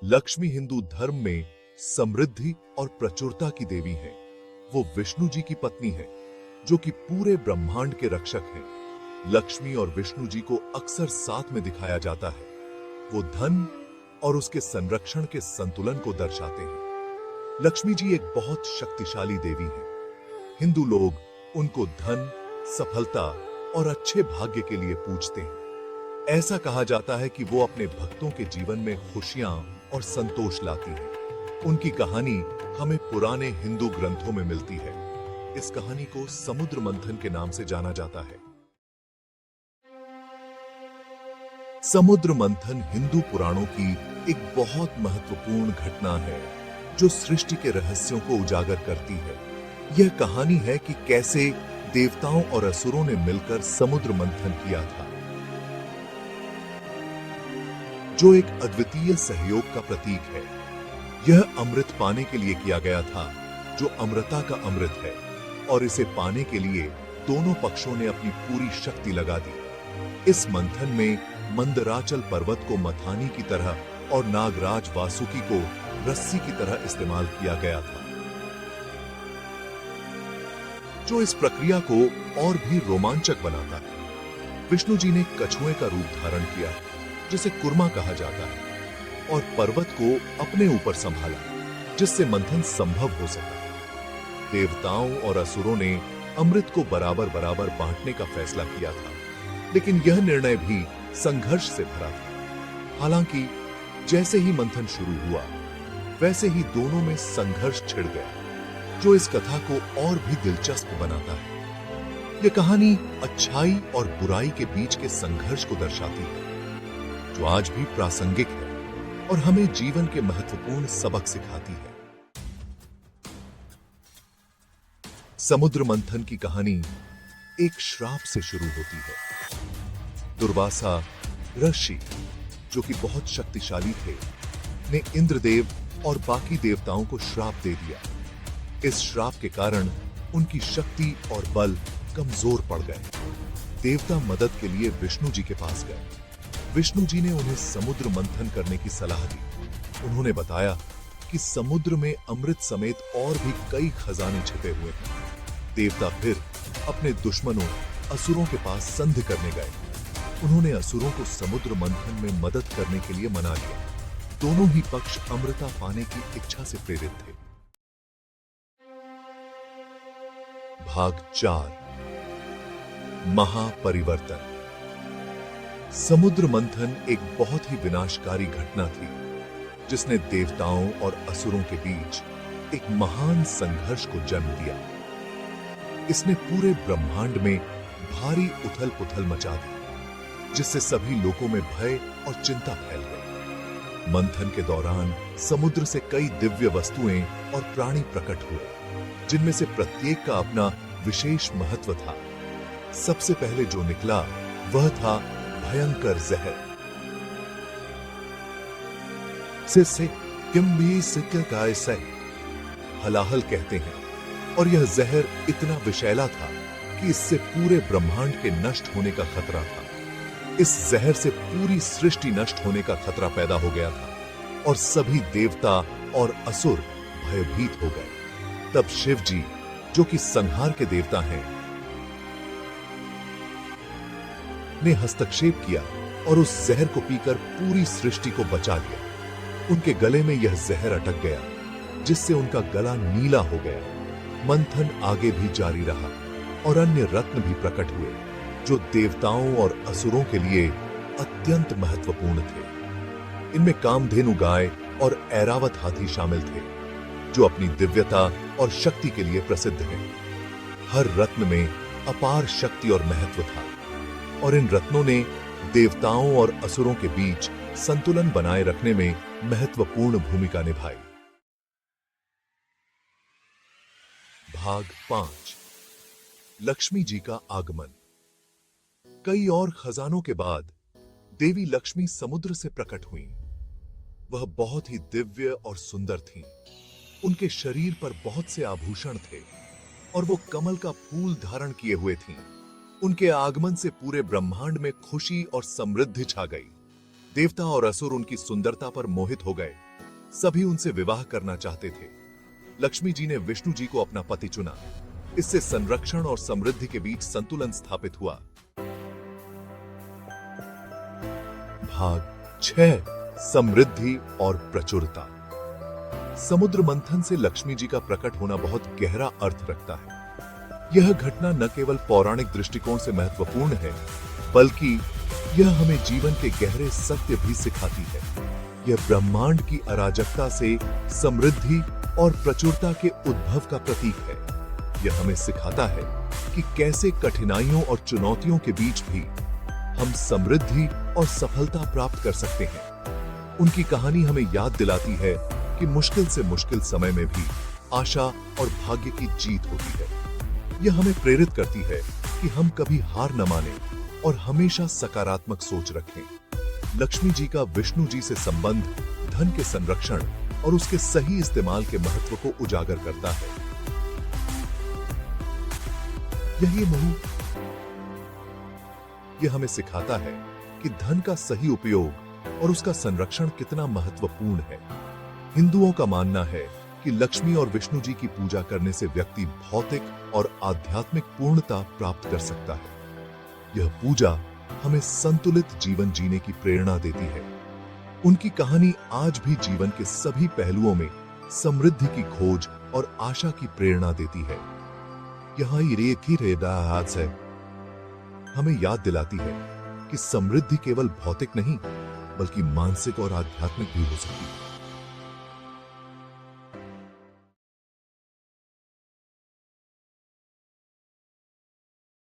लक्ष्मी हिंदू धर्म में समृद्धि और प्रचुरता की देवी है। वो विष्णु जी की पत्नी है, जो कि पूरे ब्रह्मांड के रक्षक हैं। लक्ष्मी और विष्णु जी को अक्सर साथ में दिखाया जाता है। वो धन और उसके संरक्षण के संतुलन को दर्शाते हैं। लक्ष्मी जी एक बहुत शक्तिशाली देवी हैं। हिंदू लोग उनको धन, सफलता और अच्छे भाग्य के लिए पूजते हैं। ऐसा कहा जाता है कि वो अपने भक्तों के जीवन में खुशियां और संतोष लाती हैं। उनकी कहानी हमें पुराने हिंदू ग्रंथों में मिलती है। इस कहानी को समुद्र मंथन के नाम से जाना जाता है। समुद्र मंथन हिंदू पुराणों की एक बहुत महत्वपूर्ण घटना है, जो सृष्टि के रहस्यों को उजागर करती है। यह कहानी है कि कैसे देवताओं और असुरों ने मिलकर समुद्र मंथन किया था, जो एक अद्वितीय सहयोग का प्रतीक है। यह अमृत पाने के लिए किया गया था, जो अमृता का अमृत है, और इसे पाने के लिए दोनों पक्षों ने अपनी पूरी शक्ति लगा दी। इस मंथन में मंदराचल पर्वत को मथानी की तरह और नागराज वासुकी को रस्सी की तरह इस्तेमाल किया गया था, जो इस प्रक्रिया को और भी रोमांचक बनाता है। विष्णु जी ने कछुए का रूप धारण किया, जिसे कुर्मा कहा जाता है, और पर्वत को अपने ऊपर संभाला, जिससे मंथन संभव हो सका। देवताओं और असुरों ने अमृत को बराबर बराबर बांटने का फैसला किया था, लेकिन यह निर्णय भी संघर्ष से भरा था। हालांकि जैसे ही मंथन शुरू हुआ, वैसे ही दोनों में संघर्ष छिड़ गया, जो इस कथा को और भी दिलचस्प बनाता है। यह कहानी अच्छाई और बुराई के बीच के संघर्ष को दर्शाती है, जो आज भी प्रासंगिक है और हमें जीवन के महत्वपूर्ण सबक सिखाती है। समुद्र मंथन की कहानी एक श्राप से शुरू होती है। दुर्वासा ऋषि, जो कि बहुत शक्तिशाली थे, ने इंद्रदेव और बाकी देवताओं को श्राप दे दिया। इस श्राप के कारण उनकी शक्ति और बल कमजोर पड़ गए। देवता मदद के लिए विष्णु जी के पास गए। विष्णु जी ने उन्हें समुद्र मंथन करने की सलाह दी। उन्होंने बताया कि समुद्र में अमृत समेत और भी कई खजाने छिपे हुए हैं। देवता फिर अपने दुश्मनों असुरों के पास संधि करने गए। उन्होंने असुरों को समुद्र मंथन में मदद करने के लिए मना लिया। दोनों ही पक्ष अमृता पाने की इच्छा से प्रेरित थे। भाग 4, महापरिवर्तन। समुद्र मंथन एक बहुत ही विनाशकारी घटना थी, जिसने देवताओं और असुरों के बीच एक महान संघर्ष को जन्म दिया। इसने पूरे ब्रह्मांड में भारी उथल-पुथल मचा दी, जिससे सभी लोगों में भय और चिंता फैल गई। मंथन के दौरान समुद्र से कई दिव्य वस्तुएं और प्राणी प्रकट हुए, जिनमें से प्रत्येक का अपना विशेष महत्व था। सबसे पहले जो निकला वह था भयंकर जहर। से किम भी सिक्के का से हलाहल कहते हैं, और यह जहर इतना विषैला था कि इससे पूरे ब्रह्मांड के नष्ट होने का खतरा था। इस जहर से पूरी सृष्टि नष्ट होने का खतरा पैदा हो गया था, और सभी देवता और असुर भयभीत हो गए। तब शिव जी, जो कि संहार के देवता हैं, ने हस्तक्षेप किया और उस जहर को पीकर पूरी सृष्टि को बचा लिया। उनके गले में यह जहर अटक गया, जिससे उनका गला नीला हो गया। मंथन आगे भी जारी रहा और अन्य रत्न भी प्रकट हुए, जो देवताओं और असुरों के लिए अत्यंत महत्वपूर्ण थे। इनमें कामधेनु गाय और ऐरावत हाथी शामिल थे, जो अपनी दिव्यता और शक्ति के लिए प्रसिद्ध हैं। हर रत्न में अपार शक्ति और महत्व था, और इन रत्नों ने देवताओं और असुरों के बीच संतुलन बनाए रखने में महत्वपूर्ण भूमिका निभाई। भाग 5, लक्ष्मी जी का आगमन। कई और खजानों के बाद देवी लक्ष्मी समुद्र से प्रकट हुईं। वह बहुत ही दिव्य और सुंदर थीं। उनके शरीर पर बहुत से आभूषण थे, और वो कमल का फूल धारण किए हुए थीं। उनके आगमन से पूरे ब्रह्मांड में खुशी और समृद्धि छा गई। देवता और असुर उनकी सुंदरता पर मोहित हो गए। सभी उनसे विवाह करना चाहते थे। लक्ष्मी जी ने विष्णु जी को अपना पति चुना। इससे संरक्षण और समृद्धि के बीच संतुलन स्थापित हुआ। भाग 6 समृद्धि और प्रचुरता। समुद्र मंथन से लक्ष्मी जी का प्रकट होना बहुत गहरा अर्थ रखता है। यह घटना न केवल पौराणिक दृष्टिकोण से महत्वपूर्ण है, बल्कि यह हमें जीवन के गहरे सत्य भी सिखाती है। यह ब्रह्मांड की अराजकता से समृद्धि और प्रचुरता के उद्भव का प्रतीक है। यह हमें सिखाता है कि कैसे कठिनाइयों और चुनौतियों के बीच भी हम समृद्धि और सफलता प्राप्त कर सकते हैं। उनकी कहानी हमें याद दिलाती है कि मुश्किल से मुश्किल समय में भी आशा और भाग्य की जीत होती है। यह हमें प्रेरित करती है कि हम कभी हार न माने और हमेशा सकारात्मक सोच रखें। लक्ष्मी जी का विष्णु जी से संबंध धन के संरक्षण और उसके सही इस्तेमाल के महत्व को उजागर करता है। यह हमें सिखाता है कि धन का सही उपयोग और उसका संरक्षण कितना महत्वपूर्ण है। हिंदुओं का मानना है कि लक्ष्मी और विष्णु जी की पूजा करने से व्यक्ति भौतिक और आध्यात्मिक पूर्णता प्राप्त कर सकता है। यह पूजा हमें संतुलित जीवन जीने की प्रेरणा देती है। उनकी कहानी आज भी जीवन के सभी पहलुओं में समृद्धि की खोज और आशा की प्रेरणा देती है। यहाँ एक ही हाथ है हमें याद दिलाती है कि समृद्धि केवल भौतिक नहीं, बल्कि मानसिक और आध्यात्मिक भी हो सकती है।